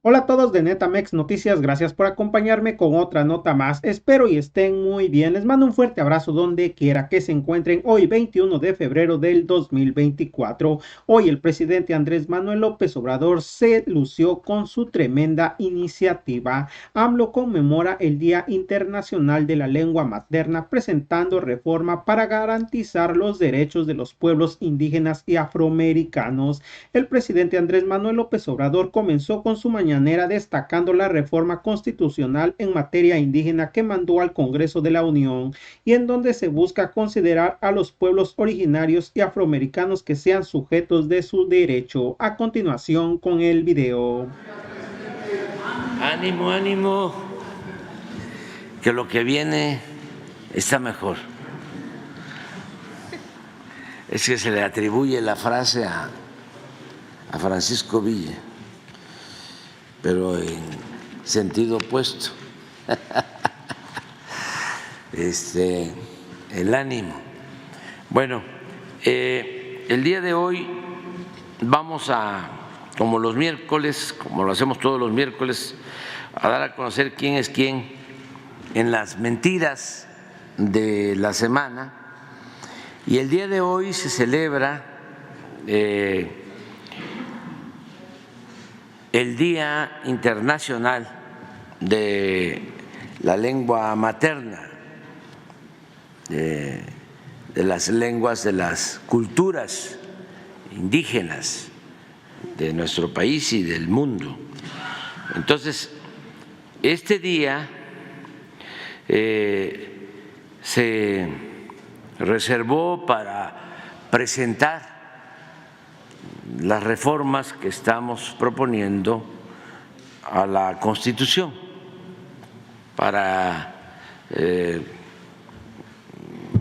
Hola a todos de Netamex Noticias, gracias por acompañarme con otra nota más. Espero y estén muy bien. Les mando un fuerte abrazo donde quiera que se encuentren hoy 21 de febrero del 2024. Hoy el presidente Andrés Manuel López Obrador se lució con su tremenda iniciativa. AMLO conmemora el Día Internacional de la Lengua Materna presentando reforma para garantizar los derechos de los pueblos indígenas y afroamericanos. El presidente Andrés Manuel López Obrador comenzó con su mañanera destacando la reforma constitucional en materia indígena que mandó al Congreso de la Unión y en donde se busca considerar a los pueblos originarios y afroamericanos que sean sujetos de su derecho. A continuación con el video. Ánimo, ánimo, que lo que viene está mejor. Es que se le atribuye la frase a Francisco Villa, pero en sentido opuesto. El ánimo. Bueno, el día de hoy vamos a, como los miércoles, como lo hacemos todos los miércoles, a dar a conocer quién es quién en las mentiras de la semana. Y el día de hoy se celebra el Día Internacional de la Lengua Materna, de las lenguas de las culturas indígenas de nuestro país y del mundo. Entonces, este día se reservó para presentar las reformas que estamos proponiendo a la Constitución para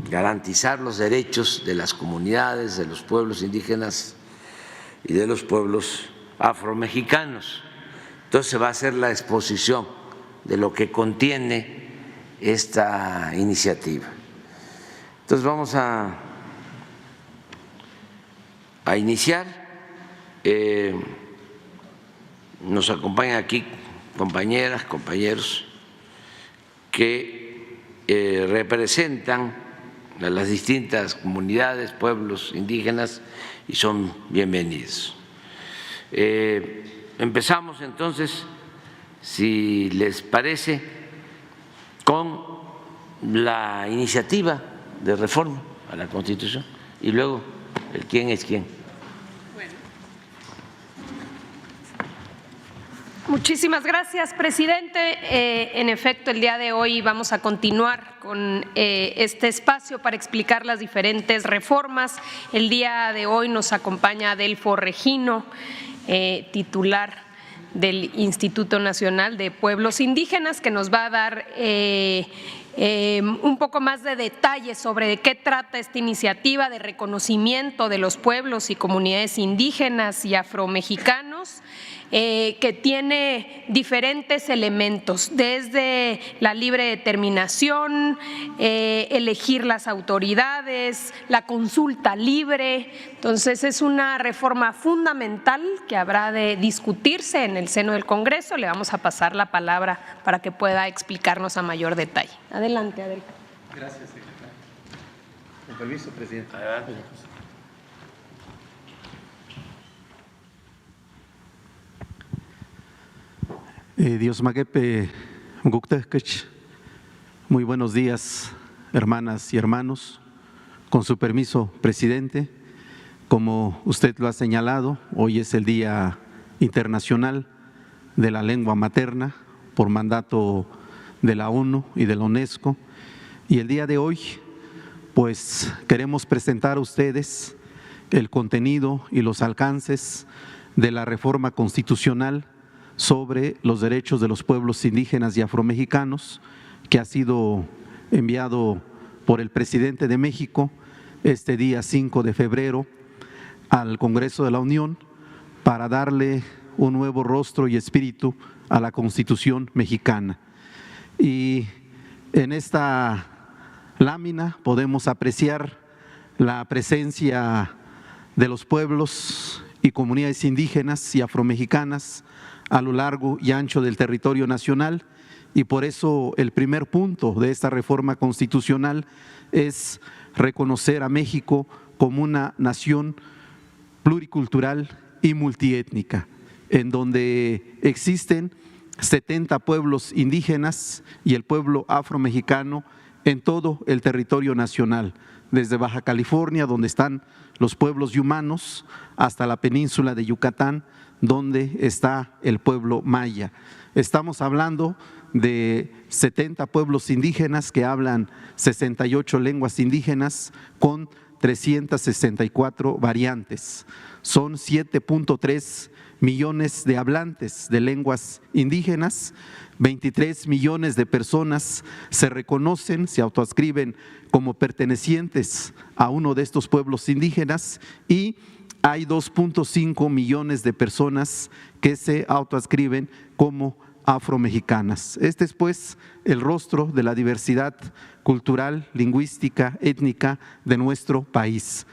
garantizar los derechos de las comunidades, de los pueblos indígenas y de los pueblos afromexicanos. Entonces se va a hacer la exposición de lo que contiene esta iniciativa. Entonces vamos a iniciar. Nos acompañan aquí compañeras, compañeros que representan a las distintas comunidades, pueblos indígenas y son bienvenidos. Empezamos entonces, si les parece, con la iniciativa de reforma a la Constitución y luego el quién es quién. Muchísimas gracias, presidente. En efecto, el día de hoy vamos a continuar con este espacio para explicar las diferentes reformas. El día de hoy nos acompaña Adelfo Regino, titular del Instituto Nacional de Pueblos Indígenas, que nos va a dar un poco más de detalles sobre de qué trata esta iniciativa de reconocimiento de los pueblos y comunidades indígenas y afromexicanos, que tiene diferentes elementos, desde la libre determinación, elegir las autoridades, la consulta libre. Entonces es una reforma fundamental que habrá de discutirse en el seno del Congreso. Le vamos a pasar la palabra para que pueda explicarnos a mayor detalle. Adelante, Adel. Gracias, secretario. Con permiso, presidente. Adelante. Dios Maguepe Gukteskech. Muy buenos días, hermanas y hermanos. Con su permiso, presidente, como usted lo ha señalado, hoy es el Día Internacional de la Lengua Materna por mandato de la ONU y de la UNESCO. Y el día de hoy, pues queremos presentar a ustedes el contenido y los alcances de la reforma constitucional sobre los derechos de los pueblos indígenas y afromexicanos, que ha sido enviado por el presidente de México este día 5 de febrero al Congreso de la Unión para darle un nuevo rostro y espíritu a la Constitución mexicana. Y en esta lámina podemos apreciar la presencia de los pueblos y comunidades indígenas y afromexicanas a lo largo y ancho del territorio nacional, y por eso el primer punto de esta reforma constitucional es reconocer a México como una nación pluricultural y multiétnica, en donde existen 70 pueblos indígenas y el pueblo afromexicano en todo el territorio nacional, desde Baja California, donde están los pueblos yumanos, hasta la península de Yucatán, donde está el pueblo maya. Estamos hablando de 70 pueblos indígenas que hablan 68 lenguas indígenas con 364 variantes. Son 7.3 millones de hablantes de lenguas indígenas, 23 millones de personas se reconocen, se autoadscriben como pertenecientes a uno de estos pueblos indígenas y hay 2.5 millones de personas que se autoadscriben como afromexicanas. Este es pues el rostro de la diversidad cultural, lingüística, étnica de nuestro país.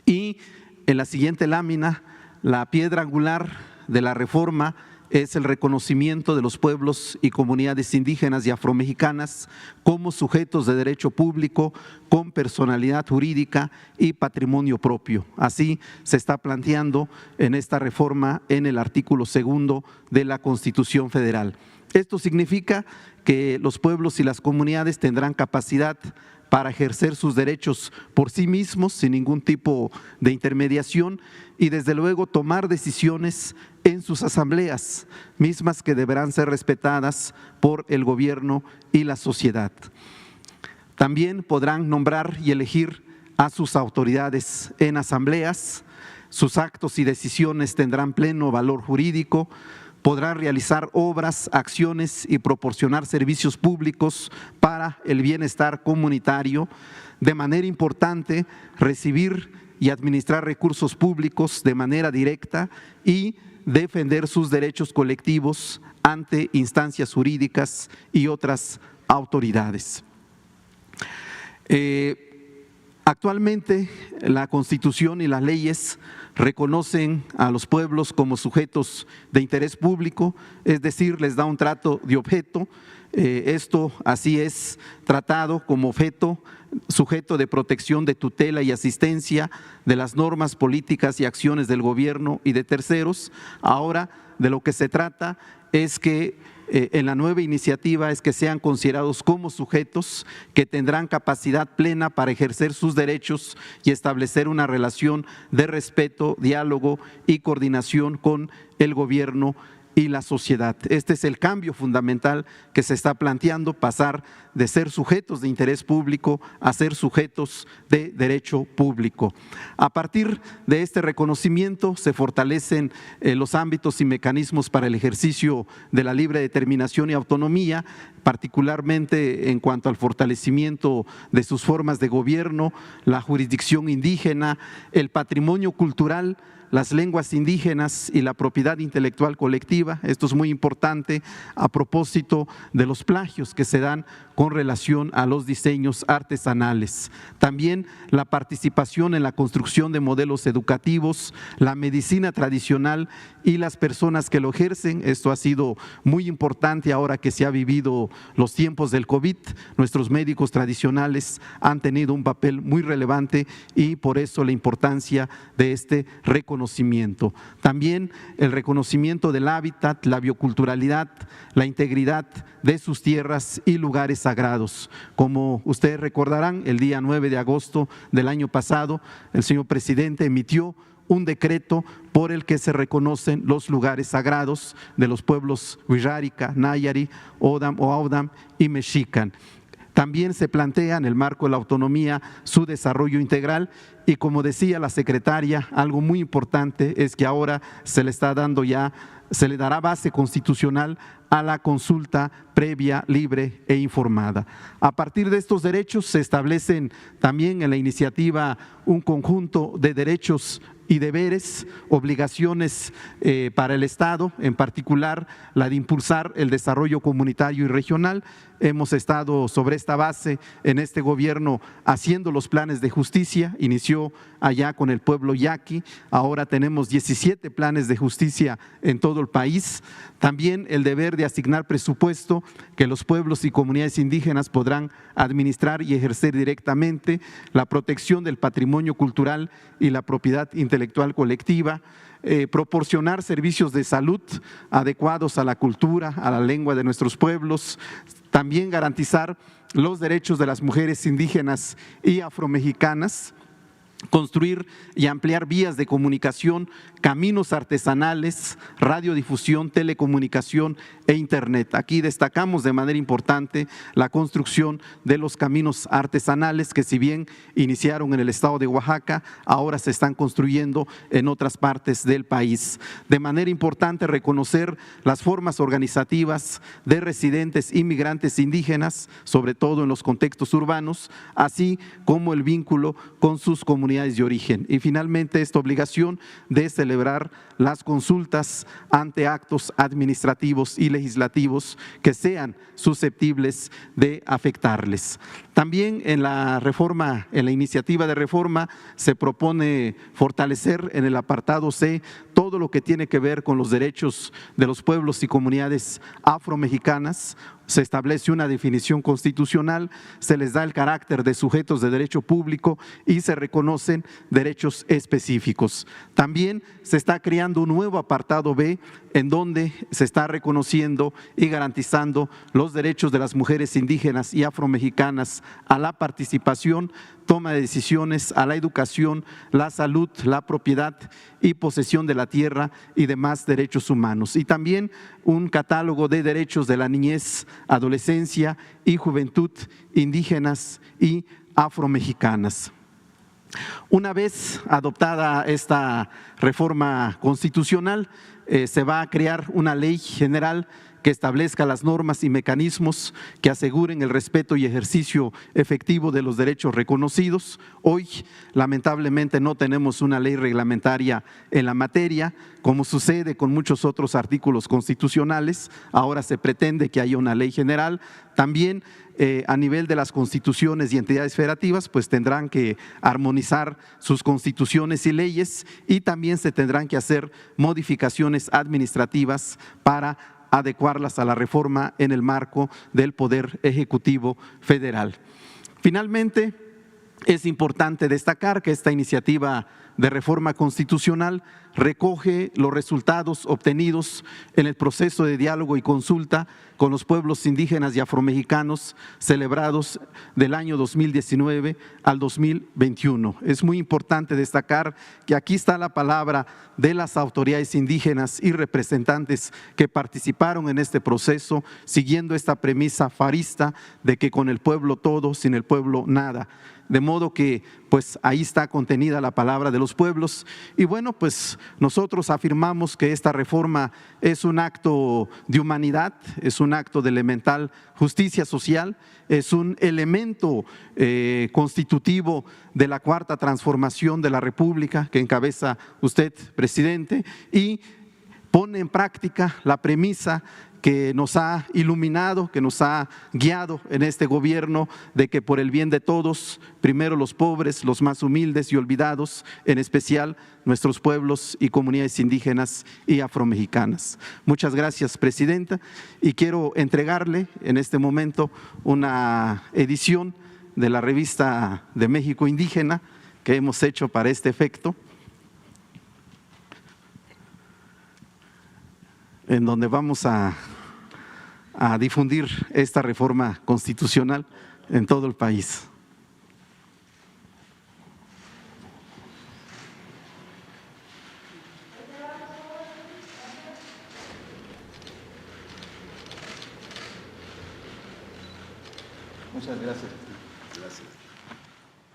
Y en la siguiente lámina, la piedra angular de la reforma es el reconocimiento de los pueblos y comunidades indígenas y afromexicanas como sujetos de derecho público con personalidad jurídica y patrimonio propio. Así se está planteando en esta reforma en el artículo 2 de la Constitución Federal. Esto significa que los pueblos y las comunidades tendrán capacidad para ejercer sus derechos por sí mismos, sin ningún tipo de intermediación, y desde luego tomar decisiones en sus asambleas, mismas que deberán ser respetadas por el gobierno y la sociedad. También podrán nombrar y elegir a sus autoridades en asambleas, sus actos y decisiones tendrán pleno valor jurídico, podrán realizar obras, acciones y proporcionar servicios públicos para el bienestar comunitario. De manera importante, recibir y administrar recursos públicos de manera directa y defender sus derechos colectivos ante instancias jurídicas y otras autoridades. Actualmente, la Constitución y las leyes reconocen a los pueblos como sujetos de interés público, es decir, les da un trato de objeto. Esto así es tratado como objeto, sujeto de protección, de tutela y asistencia de las normas políticas y acciones del gobierno y de terceros. Ahora, de lo que se trata es que en la nueva iniciativa es que sean considerados como sujetos que tendrán capacidad plena para ejercer sus derechos y establecer una relación de respeto, diálogo y coordinación con el gobierno y la sociedad. Este es el cambio fundamental que se está planteando, pasar de ser sujetos de interés público a ser sujetos de derecho público. A partir de este reconocimiento se fortalecen los ámbitos y mecanismos para el ejercicio de la libre determinación y autonomía, particularmente en cuanto al fortalecimiento de sus formas de gobierno, la jurisdicción indígena, el patrimonio cultural, las lenguas indígenas y la propiedad intelectual colectiva. Esto es muy importante a propósito de los plagios que se dan con relación a los diseños artesanales. También la participación en la construcción de modelos educativos, la medicina tradicional y las personas que lo ejercen. Esto ha sido muy importante ahora que se ha vivido los tiempos del COVID. Nuestros médicos tradicionales han tenido un papel muy relevante y por eso la importancia de este reconocimiento. También el reconocimiento del hábitat, la bioculturalidad, la integridad de sus tierras y lugares sagrados. Como ustedes recordarán, el día 9 de agosto del año pasado, el señor presidente emitió un decreto por el que se reconocen los lugares sagrados de los pueblos Wixárika, Nayari, Audam y Mexican. También se plantea en el marco de la autonomía su desarrollo integral y, como decía la secretaria, algo muy importante es que ahora se le dará base constitucional a la consulta previa, libre e informada. A partir de estos derechos se establecen también en la iniciativa un conjunto de derechos y deberes, obligaciones para el Estado, en particular la de impulsar el desarrollo comunitario y regional. Hemos estado sobre esta base en este gobierno haciendo los planes de justicia, inició allá con el pueblo yaqui, ahora tenemos 17 planes de justicia en todo el país. También el deber de asignar presupuesto que los pueblos y comunidades indígenas podrán administrar y ejercer directamente, la protección del patrimonio cultural y la propiedad intelectual colectiva, proporcionar servicios de salud adecuados a la cultura, a la lengua de nuestros pueblos, también garantizar los derechos de las mujeres indígenas y afromexicanas, construir y ampliar vías de comunicación, caminos artesanales, radiodifusión, telecomunicación e internet. Aquí destacamos de manera importante la construcción de los caminos artesanales que, si bien iniciaron en el estado de Oaxaca, ahora se están construyendo en otras partes del país. De manera importante reconocer las formas organizativas de residentes inmigrantes indígenas, sobre todo en los contextos urbanos, así como el vínculo con sus comunidades de origen. Y finalmente esta obligación de celebrar las consultas ante actos administrativos y legislativos que sean susceptibles de afectarles. También en la reforma, en la iniciativa de reforma, se propone fortalecer en el apartado C todo lo que tiene que ver con los derechos de los pueblos y comunidades afromexicanas. Se establece una definición constitucional, se les da el carácter de sujetos de derecho público y se reconocen derechos específicos. También se está creando un nuevo apartado B en donde se está reconociendo y garantizando los derechos de las mujeres indígenas y afromexicanas a la participación, toma de decisiones, a la educación, la salud, la propiedad y posesión de la tierra y demás derechos humanos. Y también un catálogo de derechos de la niñez, adolescencia y juventud indígenas y afromexicanas. Una vez adoptada esta reforma constitucional, se va a crear una ley general que establezca las normas y mecanismos que aseguren el respeto y ejercicio efectivo de los derechos reconocidos. Hoy, lamentablemente, no tenemos una ley reglamentaria en la materia, como sucede con muchos otros artículos constitucionales. Ahora se pretende que haya una ley general. También a nivel de las constituciones y entidades federativas, pues tendrán que armonizar sus constituciones y leyes, y también se tendrán que hacer modificaciones administrativas para adecuarlas a la reforma en el marco del Poder Ejecutivo Federal. Finalmente, es importante destacar que esta iniciativa de reforma constitucional recoge los resultados obtenidos en el proceso de diálogo y consulta con los pueblos indígenas y afromexicanos celebrados del año 2019 al 2021. Es muy importante destacar que aquí está la palabra de las autoridades indígenas y representantes que participaron en este proceso, siguiendo esta premisa farista de que con el pueblo todo, sin el pueblo nada. De modo que pues ahí está contenida la palabra de los pueblos. Y bueno, pues nosotros afirmamos que esta reforma es un acto de humanidad, es un acto de elemental justicia social, es un elemento constitutivo de la cuarta transformación de la República que encabeza usted, presidente, y pone en práctica la premisa que nos ha iluminado, que nos ha guiado en este gobierno, de que por el bien de todos, primero los pobres, los más humildes y olvidados, en especial nuestros pueblos y comunidades indígenas y afromexicanas. Muchas gracias, presidenta, y quiero entregarle en este momento una edición de la revista de México Indígena que hemos hecho para este efecto, en donde vamos a difundir esta reforma constitucional en todo el país. Muchas gracias.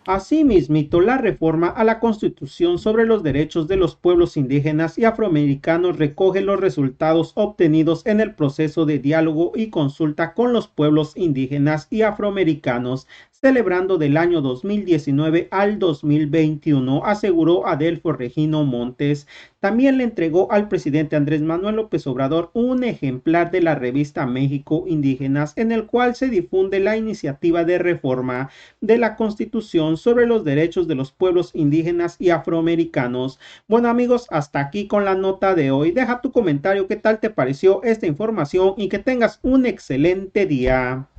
Asimismo, la reforma a la Constitución sobre los derechos de los pueblos indígenas y afroamericanos recoge los resultados obtenidos en el proceso de diálogo y consulta con los pueblos indígenas y afroamericanos celebrando del año 2019 al 2021, aseguró Adelfo Regino Montes. También le entregó al presidente Andrés Manuel López Obrador un ejemplar de la revista México Indígenas, en el cual se difunde la iniciativa de reforma de la Constitución sobre los derechos de los pueblos indígenas y afroamericanos. Bueno amigos, hasta aquí con la nota de hoy. Deja tu comentario, qué tal te pareció esta información y que tengas un excelente día.